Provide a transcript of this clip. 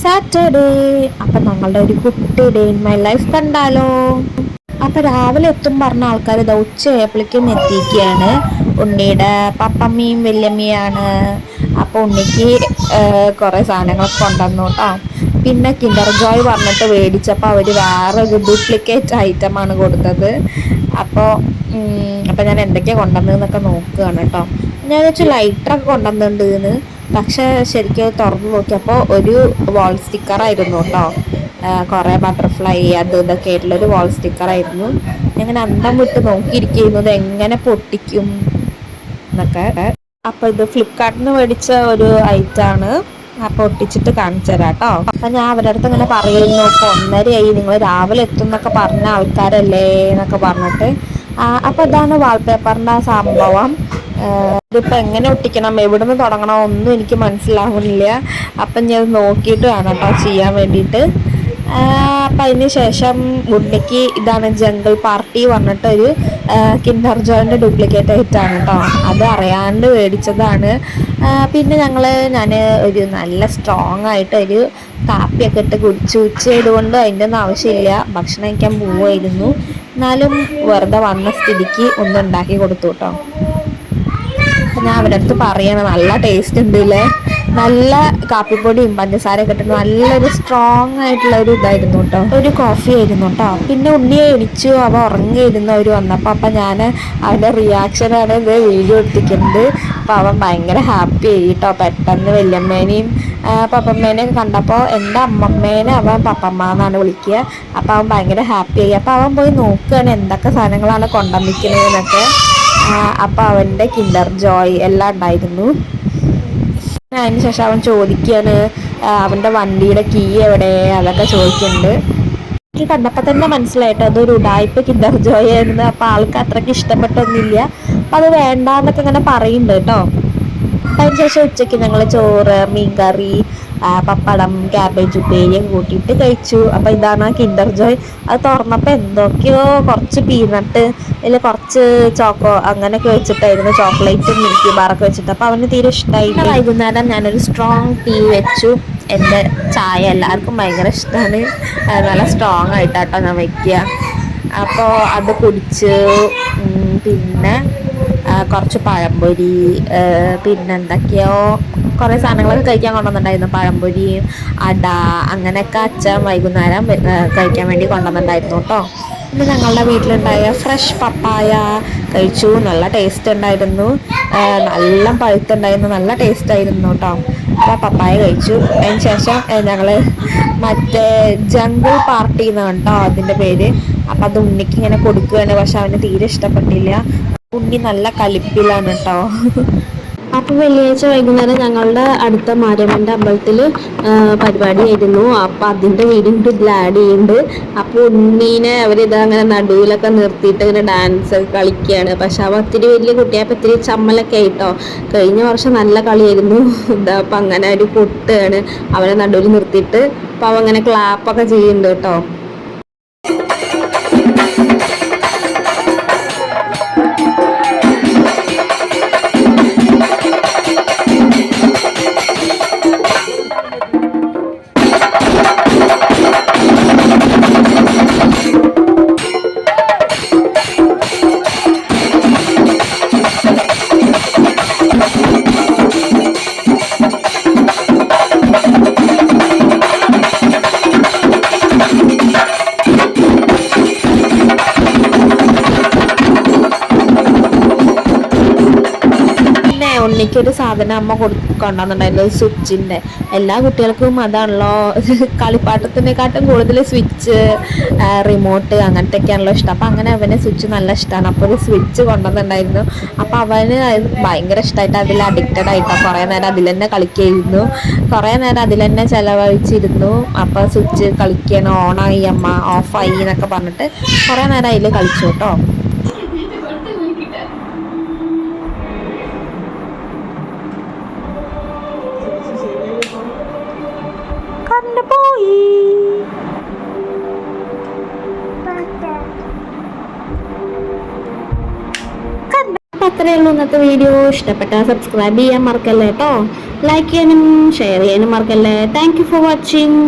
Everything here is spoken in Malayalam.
സാറ്റർഡേ. അപ്പം ഞങ്ങളുടെ ഒരു കുട്ടി ഡേ ഇൻ മൈ ലൈഫ് കണ്ടാലോ. അപ്പം രാവിലെ എത്തും പറഞ്ഞ ആൾക്കാർ ഇതാ ഉച്ചയായപ്പോഴേക്കും എത്തിയിരിക്കുകയാണ്. ഉണ്ണിയുടെ പപ്പമ്മയും വല്യമ്മയാണ്. അപ്പോൾ ഉണ്ണിക്ക് കുറേ സാധനങ്ങളൊക്കെ കൊണ്ടുവന്നു കേട്ടോ. പിന്നെ കിൻഡർ ജോയ് പറഞ്ഞിട്ട് മേടിച്ചപ്പോൾ അവർ വേറെ ഒരു ഡ്യൂപ്ലിക്കേറ്റ് ഐറ്റമാണ് കൊടുത്തത്. അപ്പോൾ അപ്പോൾ ഞാൻ എന്തൊക്കെയാണ് കൊണ്ടുവന്നതെന്നൊക്കെ നോക്കുകയാണ് കേട്ടോ. ഞാൻ വെച്ച് ലൈറ്ററൊക്കെ കൊണ്ടുവന്നിട്ടുണ്ട്. പക്ഷെ ശരിക്കും തുറന്ന് നോക്കിയപ്പോൾ ഒരു വാൾ സ്റ്റിക്കറായിരുന്നു കേട്ടോ. കുറേ ബട്ടർഫ്ലൈ അത് ഇതൊക്കെ ആയിട്ടുള്ളൊരു വാൾ സ്റ്റിക്കറായിരുന്നു. ഞാൻ അന്തം വിട്ട് നോക്കിയിരിക്കുന്നത് എങ്ങനെ പൊട്ടിക്കും എന്നൊക്കെ. അപ്പോൾ ഇത് ഫ്ലിപ്കാർട്ടിൽ നിന്ന് മേടിച്ച ഒരു ഐറ്റമാണ്. അപ്പോൾ ഒട്ടിച്ചിട്ട് കാണിച്ചു തരാം കേട്ടോ. അപ്പം ഞാൻ അവരുടെ അടുത്ത് ഇങ്ങനെ പറയുന്നു, ഇപ്പോൾ 1:30 നിങ്ങൾ രാവിലെ എത്തും എന്നൊക്കെ പറഞ്ഞ ആൾക്കാരല്ലേ എന്നൊക്കെ പറഞ്ഞിട്ട്. അപ്പോൾ ഇതാണ് വാൾപേപ്പറിൻ്റെ ആ സംഭവം. ഇതിപ്പോൾ എങ്ങനെ ഒട്ടിക്കണം, എവിടുന്ന് തുടങ്ങണം ഒന്നും എനിക്ക് മനസ്സിലാവുന്നില്ല. അപ്പം ഞാൻ നോക്കിയിട്ട് വേണം കേട്ടോ ചെയ്യാൻ വേണ്ടിയിട്ട്. അപ്പം അതിന് ശേഷം ഉണ്ണിക്ക് ഇതാണ് ജംഗിൾ പാർട്ടി പറഞ്ഞിട്ടൊരു കിൻഡർ ജോയിൻ്റെ ഡ്യൂപ്ലിക്കേറ്റ് ആയിട്ടാണ് കേട്ടോ. അത് അറിയാണ്ട് മേടിച്ചതാണ്. പിന്നെ ഞാൻ ഒരു നല്ല സ്ട്രോങ് ആയിട്ട് ഒരു കാപ്പിയൊക്കെ ഇട്ട് കുടിച്ചു. ഉച്ചയായതുകൊണ്ട് അതിൻ്റെ ഒന്നും ആവശ്യമില്ല, ഭക്ഷണം കഴിക്കാൻ പോവുമായിരുന്നു. എന്നാലും വെറുതെ വന്ന സ്ഥിതിക്ക് ഒന്ന് ഉണ്ടാക്കി കൊടുത്തു കേട്ടോ. ഞാൻ അവരുടെ അടുത്ത് പറയണം, നല്ല ടേസ്റ്റ് ഉണ്ട് അല്ലേ, നല്ല കാപ്പിപ്പൊടിയും പഞ്ചസാരയൊക്കെ ഇട്ടിട്ട് നല്ലൊരു സ്ട്രോങ് ആയിട്ടുള്ള ഒരു ഇതായിരുന്നു കേട്ടോ. ഒരു കോഫി ആയിരുന്നു കേട്ടോ. പിന്നെ ഉണ്ണിയെ എണിച്ചു, അവ ഉറങ്ങിയിരുന്നു അവർ വന്നപ്പോൾ. അപ്പം ഞാൻ അവൻ്റെ റിയാക്ഷനാണ് ഇത് വീഡിയോ എടുത്തിരിക്കുന്നത്. അപ്പം അവൻ ഭയങ്കര ഹാപ്പി ആയി കേട്ടോ. പെട്ടെന്ന് വല്യമ്മേനെയും പപ്പമ്മേനെയും കണ്ടപ്പോൾ എൻ്റെ അമ്മമ്മേനെ അവൻ പപ്പമ്മ എന്നാണ് വിളിക്കുക. അപ്പം അവൻ ഭയങ്കര ഹാപ്പി ആയി. അപ്പം അവൻ പോയി നോക്കുകയാണ് എന്തൊക്കെ സാധനങ്ങളാണ് കൊണ്ടുവന്നിരിക്കുന്നതെന്നൊക്കെ. അപ്പം അവൻ്റെ കിൻഡർ ജോയ് എല്ലാം ഉണ്ടായിരുന്നു. അതിന് ശേഷം അവൻ ചോദിക്കുകയാണ് അവൻ്റെ വണ്ടിയുടെ കീ എവിടെ, അതൊക്കെ ചോദിക്കുന്നുണ്ട്. എനിക്ക് കണ്ടപ്പോൾ തന്നെ മനസ്സിലായിട്ടോ അതൊരു ഉഡായിപ്പ് കിൻഡർ ജോയ് ആയിരുന്നു. അപ്പോൾ ആൾക്ക് അത്രയ്ക്ക് ഇഷ്ടപ്പെട്ടൊന്നുമില്ല. അപ്പം അത് വേണ്ടാന്നൊക്കെ ഇങ്ങനെ പറയുന്നുണ്ട് കേട്ടോ. അതിനുശേഷം ഉച്ചയ്ക്ക് ഞങ്ങൾ ചോറ്, മീൻകറി, പപ്പടം, ക്യാബേജ് ഉപ്പേരിയും കൂട്ടിയിട്ട് കഴിച്ചു. അപ്പോൾ ഇതാണ് കിൻഡർ ജോയ്. അത് തുറന്നപ്പോൾ എന്തൊക്കെയോ കുറച്ച് പീനട്ട് അതിൽ കുറച്ച് ചോക്കോ അങ്ങനെയൊക്കെ വെച്ചിട്ടായിരുന്നു, ചോക്ലേറ്റും മിൽക്കി ബാറൊക്കെ വെച്ചിട്ട്. അപ്പോൾ അവന് തീരെ ഇഷ്ടമായി. വൈകുന്നേരം ഞാനൊരു സ്ട്രോങ് ടീ വെച്ചു. എൻ്റെ ചായ എല്ലാവർക്കും ഭയങ്കര ഇഷ്ടമാണ്. നല്ല സ്ട്രോങ് ആയിട്ടാട്ടോ ഞാൻ വയ്ക്കുക. അപ്പോൾ അത് കുടിച്ച് പിന്നെ കുറച്ച് പഴംപൊരി, പിന്നെ എന്തൊക്കെയോ കുറേ സാധനങ്ങളൊക്കെ കഴിക്കാൻ കൊണ്ടുവന്നിട്ടുണ്ടായിരുന്നു. പഴംപൊരിയും അട അങ്ങനെയൊക്കെ അച്ഛൻ വൈകുന്നേരം കഴിക്കാൻ വേണ്ടി കൊണ്ടുവന്നിട്ടുണ്ടായിരുന്നു കേട്ടോ. പിന്നെ ഞങ്ങളുടെ വീട്ടിലുണ്ടായ ഫ്രഷ് പപ്പായ കഴിച്ചു. നല്ല ടേസ്റ്റ് ഉണ്ടായിരുന്നു, നല്ല പഴുത്തുണ്ടായിരുന്നു, നല്ല ടേസ്റ്റ് ആയിരുന്നു കേട്ടോ. അപ്പോൾ പപ്പായ കഴിച്ചു. അതിന് ശേഷം ഞങ്ങൾ മറ്റേ ജംഗിൾ പാർട്ടി എന്നാണ് കേട്ടോ അതിൻ്റെ പേര്. അപ്പം അത് ഉണ്ണിക്ക് ഇങ്ങനെ കൊടുക്കുകയാണ്. പക്ഷെ അവന് തീരെ ഇഷ്ടപ്പെട്ടില്ല. ഉണ്ണി നല്ല കലിപ്പിലാണ് കേട്ടോ. അപ്പോൾ വെള്ളിയാഴ്ച വൈകുന്നേരം ഞങ്ങളുടെ അടുത്ത മാരിയമ്മൻ്റെ അമ്പലത്തിൽ പരിപാടിയായിരുന്നു. അപ്പോൾ അതിൻ്റെ വീഡിയോ കൂടി ഇതിൽ ആഡ് ചെയ്യുന്നുണ്ട്. അപ്പോൾ ഉണ്ണീനെ അവരിത് അങ്ങനെ നടുവിലൊക്കെ നിർത്തിയിട്ട് ഇങ്ങനെ ഡാൻസ് കളിക്കുകയാണ്. പക്ഷെ അവ ഒത്തിരി വലിയ കുട്ടിയായപ്പോൾ ഇത്തിരി ചമ്മലൊക്കെ ആയിട്ടോ. കഴിഞ്ഞ വർഷം നല്ല കളിയായിരുന്നു. ഇതാ അപ്പം അങ്ങനെ ഒരു പൊട്ടുകയാണ് അവനെ നടുവിൽ നിർത്തിയിട്ട്. അപ്പോൾ അവ അങ്ങനെ ക്ലാപ്പൊക്കെ ചെയ്യുന്നുണ്ട് കേട്ടോ. ഉണ്ണിക്കൊരു സാധനം അമ്മ കൊണ്ടുവന്നിട്ടുണ്ടായിരുന്നു, സ്വിച്ചിൻ്റെ. എല്ലാ കുട്ടികൾക്കും അതാണല്ലോ കളിപ്പാട്ടത്തിനെക്കാട്ടും കൂടുതൽ സ്വിച്ച്, റിമോട്ട് അങ്ങനത്തെയൊക്കെയാണല്ലോ ഇഷ്ടം. അപ്പം അങ്ങനെ അവന് സ്വിച്ച് നല്ല ഇഷ്ടമാണ്. അപ്പോൾ ഒരു സ്വിച്ച് കൊണ്ടുവന്നിട്ടുണ്ടായിരുന്നു. അപ്പോൾ അവന് ഭയങ്കര ഇഷ്ടമായിട്ട് അതിൽ അഡിക്റ്റഡ് ആയിട്ടോ. കുറേ നേരം അതിൽ തന്നെ കളിക്കായിരുന്നു, കുറേ നേരം അതിൽ തന്നെ ചിലവഴിച്ചിരുന്നു. അപ്പോൾ സ്വിച്ച് കളിക്കണം, ഓണായി അമ്മ, ഓഫായി എന്നൊക്കെ പറഞ്ഞിട്ട് കുറേ നേരം അതിൽ കളിച്ചു കേട്ടോ. പോയി അത്ര ഇത്രയേ ഉള്ളൂ ഇന്നത്തെ വീഡിയോ. ഇഷ്ടപ്പെട്ടാൽ സബ്സ്ക്രൈബ് ചെയ്യാൻ മറക്കല്ലേ കേട്ടോ. ലൈക്ക് ചെയ്യാനും ഷെയർ ചെയ്യാനും മറക്കല്ലേ. Thank you for watching.